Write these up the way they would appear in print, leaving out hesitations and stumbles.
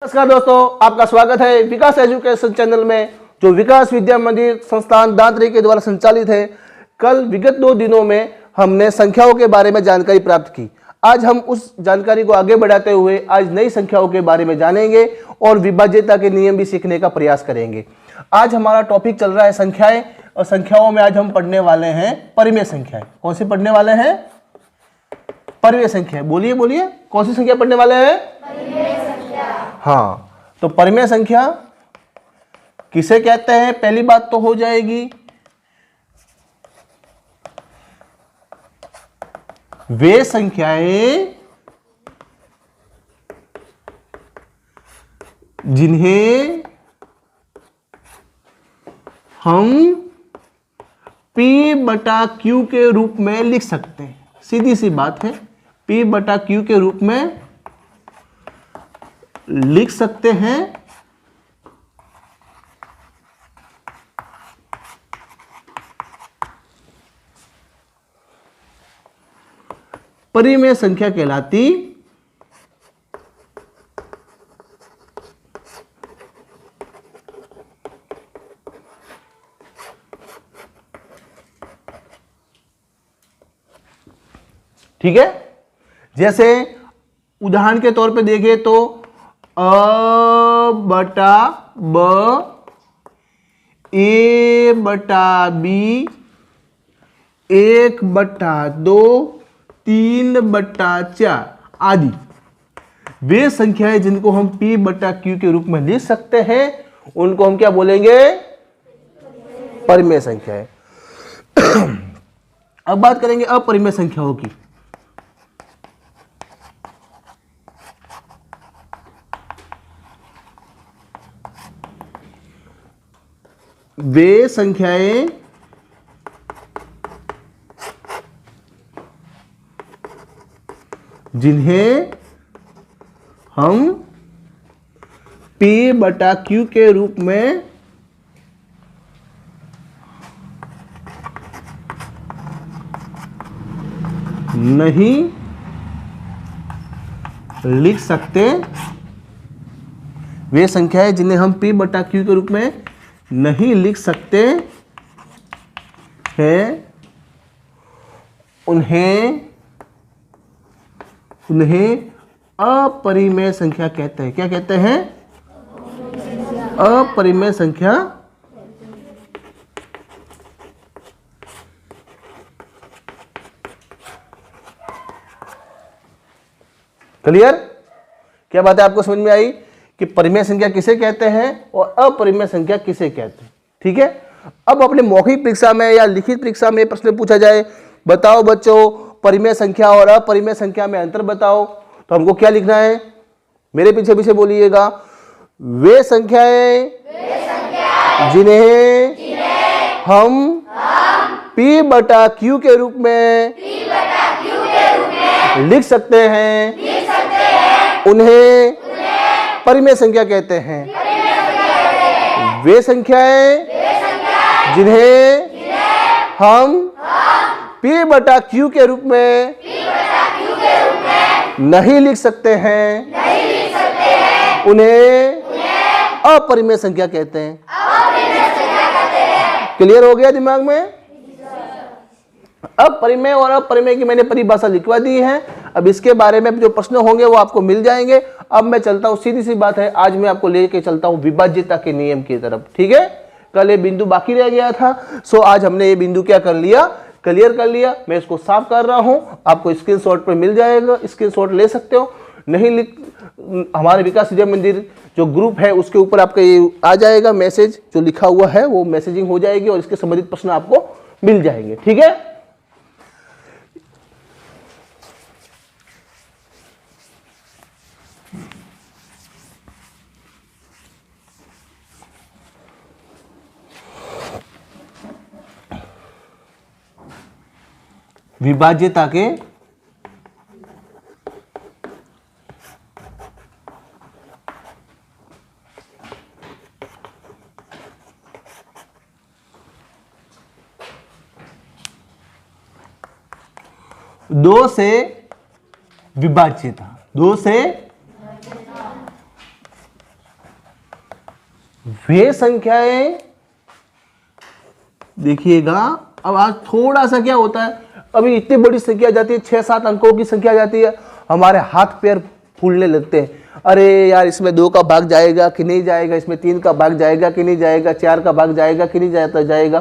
नमस्कार दोस्तों, आपका स्वागत है विकास एजुकेशन चैनल में, जो विकास विद्या मंदिर संस्थान दांतरी के द्वारा संचालित है। कल विगत 2 दिनों में हमने संख्याओं के बारे में जानकारी प्राप्त की। आज हम उस जानकारी को आगे बढ़ाते हुए आज नई संख्याओं के बारे में जानेंगे और विभाज्यता के नियम भी सीखने का प्रयास करेंगे। आज हमारा टॉपिक चल रहा है संख्याएं, और संख्याओं में आज हम पढ़ने वाले हैं परिमेय संख्याएं। कौन सी पढ़ने वाले हैं? परिमेय संख्या। बोलिए बोलिए, कौन सी संख्या पढ़ने वाले हैं? हाँ, तो परिमेय संख्या किसे कहते हैं पहली बात तो हो जाएगी। वे संख्याएं जिन्हें हम P/Q के रूप में लिख सकते हैं। सीधी सी बात है, P/Q के रूप में लिख सकते हैं। परिमेय संख्या कहलाती ठीक है। जैसे उदाहरण के तौर पे देखें तो A/B, A/B, 1/2, 3/4 आदि वे संख्याएं जिनको हम P/Q के रूप में लिख सकते हैं, उनको हम क्या बोलेंगे? परिमेय संख्याएं। अब बात करेंगे अपरिमेय संख्याओं की। वे संख्याएं जिन्हें हम P/Q के रूप में नहीं लिख सकते, वे संख्याएं जिन्हें हम P/Q के रूप में नहीं लिख सकते हैं, उन्हें अपरिमेय संख्या कहते हैं। क्या कहते हैं? अपरिमेय संख्या। क्लियर? क्या बात है? आपको समझ में आई कि परिमेय संख्या किसे कहते हैं और अपरिमेय संख्या किसे कहते हैं? ठीक है। अब अपने मौखिक परीक्षा में या लिखित परीक्षा में प्रश्न पूछा जाए, बताओ बच्चों परिमेय संख्या और अपरिमेय संख्या में अंतर बताओ, तो हमको क्या लिखना है? मेरे पीछे पीछे बोलिएगा। वे संख्याएं जिन्हें हम P/Q के रूप में लिख सकते हैं, उन्हें परिमेय संख्या कहते हैं। वे संख्याएं जिन्हें हम P/Q के रूप में नहीं लिख सकते हैं, उन्हें अपरिमेय संख्या कहते हैं। क्लियर हो गया दिमाग में? अब परिमेय और अपरिमेय की मैंने परिभाषा लिखवा दी है। अब इसके बारे में जो प्रश्न होंगे वो आपको मिल जाएंगे। अब मैं चलता हूं, सीधी सी बात है, आज मैं आपको लेके चलता हूं विभाज्यता के नियम की तरफ। ठीक है। कल ये बिंदु बाकी रह गया था, सो आज हमने ये बिंदु क्या कर लिया? क्लियर कर लिया। मैं इसको साफ कर रहा हूं, आपको स्क्रीनशॉट पे मिल जाएगा, स्क्रीनशॉट ले सकते हो। नहीं लिख, हमारे विकास विद्या मंदिर जो ग्रुप है उसके ऊपर आपका ये आ जाएगा मैसेज, जो लिखा हुआ है वो मैसेजिंग हो जाएगी और इसके संबंधित प्रश्न आपको मिल जाएंगे। ठीक है। विभाज्यता के दो से विभाज्य था, 2 से वे संख्याएं देखिएगा। अब आज थोड़ा सा क्या होता है, अभी इतनी बड़ी संख्या जाती है, 6-7 अंकों की संख्या जाती है, हमारे हाथ पैर फूलने लगते हैं। अरे यार, इसमें 2 का भाग जाएगा कि नहीं जाएगा, इसमें 3 का भाग जाएगा कि नहीं जाएगा, 4 का भाग जाएगा कि नहीं जाएगा,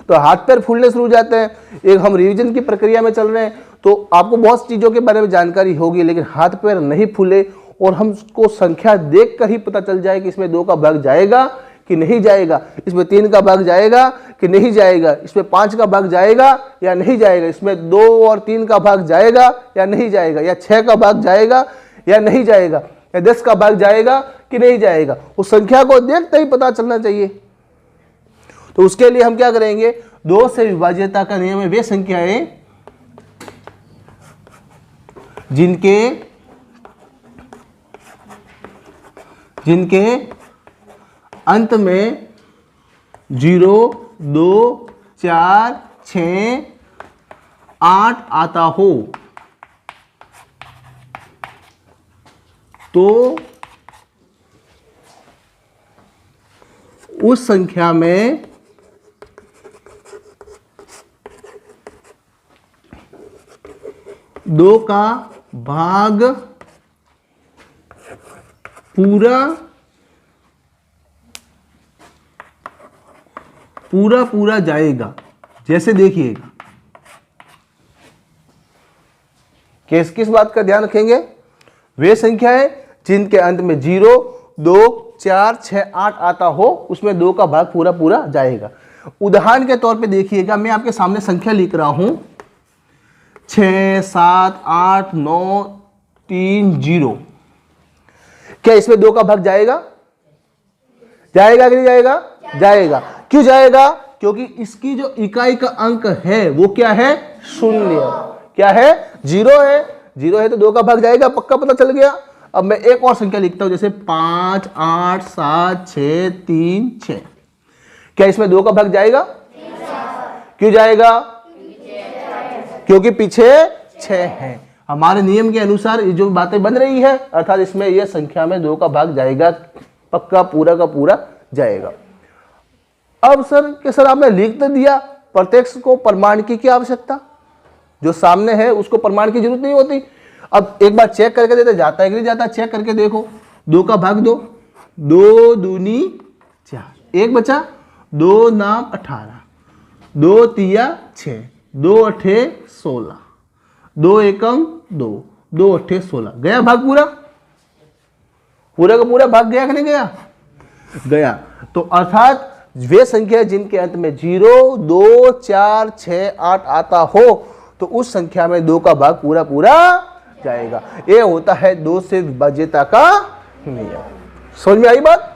तो हाथ पैर फूलने शुरू हो जाते हैं। एक हम रिवीजन की प्रक्रिया में चल रहे हैं, तो आपको बहुत चीज़ों के बारे में जानकारी होगी, लेकिन हाथ पैर नहीं फूले और हमको संख्या देख कर ही पता चल जाए कि इसमें 2 का भाग जाएगा कि नहीं जाएगा, इसमें 3 का भाग जाएगा कि नहीं जाएगा, इसमें 5 का भाग जाएगा या नहीं जाएगा, इसमें 2 और 3 का भाग जाएगा या नहीं जाएगा, या 6 का भाग जाएगा या नहीं जाएगा, या 10 का भाग जाएगा कि नहीं जाएगा, उस संख्या को देखते ही पता चलना चाहिए। तो उसके लिए हम क्या करेंगे, 2 से विभाज्यता का नियम है वे संख्याएं जिनके अंत में 0, 2, 4, 6, 8 आता हो, तो उस संख्या में दो का भाग पूरा जाएगा। जैसे देखिएगा, किस बात का ध्यान रखेंगे, वे संख्याएं जिनके अंत में 0, 2, 4, 6, 8 आता हो, उसमें 2 का भाग पूरा जाएगा। उदाहरण के तौर पे देखिएगा, मैं आपके सामने संख्या लिख रहा हूं 6, 7, 8, 9, 3, 0। क्या इसमें 2 का भाग जाएगा कि नहीं जाएगा? जाएगा। क्यों जाएगा? क्योंकि इसकी जो इकाई का अंक है वो क्या है? 0। क्या है? 0 है। 0 है तो 2 का भाग जाएगा, पक्का पता चल गया। अब मैं एक और संख्या लिखता हूं, जैसे 5, 8, 7, 6, 3, 6। क्या इसमें 2 का भाग जाएगा? क्यों जाएगा? क्योंकि पीछे 6 है। हमारे नियम के अनुसार ये जो बातें बन रही है, अर्थात इसमें यह संख्या में 2 का भाग जाएगा, पक्का पूरा का पूरा जाएगा। अब सर आपने लिख तो दिया, प्रत्यक्ष को प्रमाण की क्या आवश्यकता? जो सामने है उसको प्रमाण की जरूरत नहीं होती। अब एक बार चेक करके देते, जाता है कि नहीं जाता, चेक करके देखो। 2 का भाग 2, 2 दूनी 4, 1 बचा, 2 नाम 18, 2 तिया 6, 2 अठे 16, 2 एकम 2, 2 अठे 16। गया भाग पूरा का पूरा भाग गया कि नहीं गया? गया। तो अर्थात वे संख्या जिनके अंत में 0, 2, 4, 6, 8 आता हो, तो उस संख्या में 2 का भाग पूरा जाएगा। ये होता है 2 से विभाज्यता का नियम। समझ में आई बात?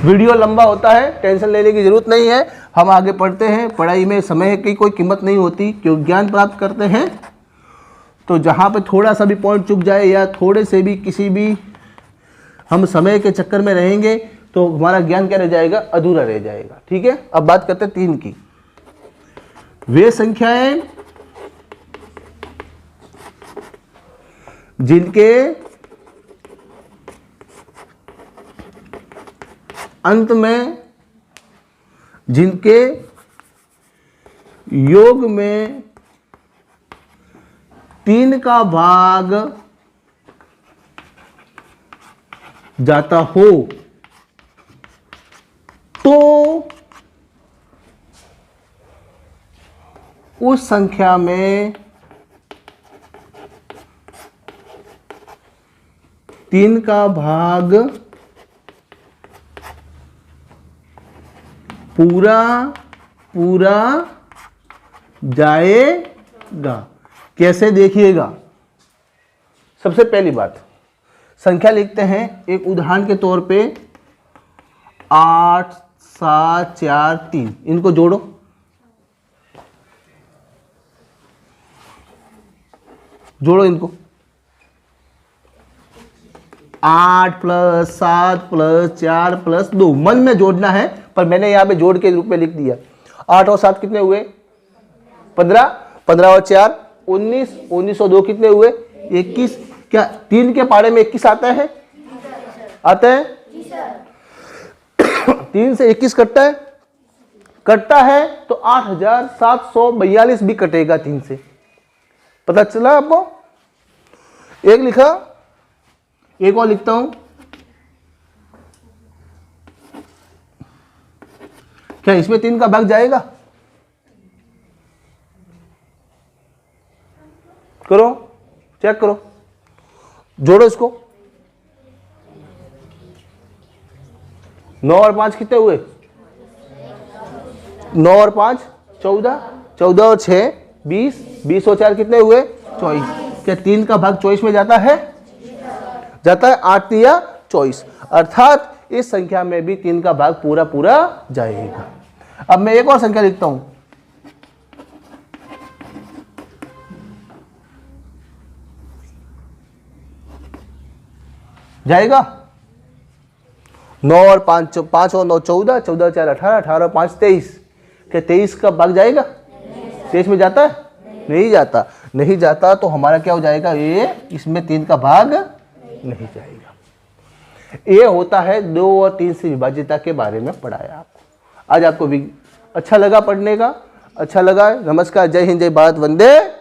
वीडियो लंबा होता है, टेंशन लेने की जरूरत नहीं है। हम आगे पढ़ते हैं। पढ़ाई में समय की कोई कीमत नहीं होती, क्यों ज्ञान प्राप्त करते हैं। तो जहां पे थोड़ा सा भी पॉइंट चुक जाए या थोड़े से भी किसी भी हम समय के चक्कर में रहेंगे तो हमारा ज्ञान क्या रह जाएगा? अधूरा रह जाएगा। ठीक है, अब बात करते हैं 3 की। वे संख्याएं जिनके अंत में, जिनके योग में 3 का भाग जाता हो, तो उस संख्या में 3 का भाग पूरा जाएगा। कैसे? देखिएगा। सबसे पहली बात, संख्या लिखते हैं एक उदाहरण के तौर पे 8, 7, 4, 3। इनको जोड़ो। इनको 8 + 7 + 4 + 2 मन में जोड़ना है, पर मैंने यहां पे जोड़ के रूप में लिख दिया। 8 और 7 कितने हुए? 15, 15 और 4 19, 19 और 2 कितने हुए? 21। क्या 3 के पारे में 21 आता है? आते हैं? 3 से 21 कटता है तो 8742 भी कटेगा 3 से। पता चला आपको? एक लिखा, एक और लिखता हूं। क्या इसमें 3 का भाग जाएगा? करो, चेक करो, जोड़ो इसको। 9 और 5 कितने हुए? 9 और 5 14, 14 और 6 20, 20 और 4 कितने हुए? 24। क्या 3 का भाग 24 में जाता है? जाता है। 8 या 24, अर्थात इस संख्या में भी 3 का भाग पूरा पूरा जाएगा। अब मैं एक और संख्या लिखता हूं। जाएगा? 9 और 5 और 9 14, 14 और 4 18, 18 और 5 23। क्या 23 का भाग जाएगा? 23 में जाता है? नहीं जाता। नहीं जाता तो हमारा क्या हो जाएगा? ये इसमें 3 का भाग नहीं जाएगा। ये होता है 2 और 3 से विभाज्यता के बारे में पढ़ाया आपको। आज आपको भी अच्छा लगा पढ़ने का? अच्छा लगा? नमस्कार, जय हिंद, जय भारत, वंदे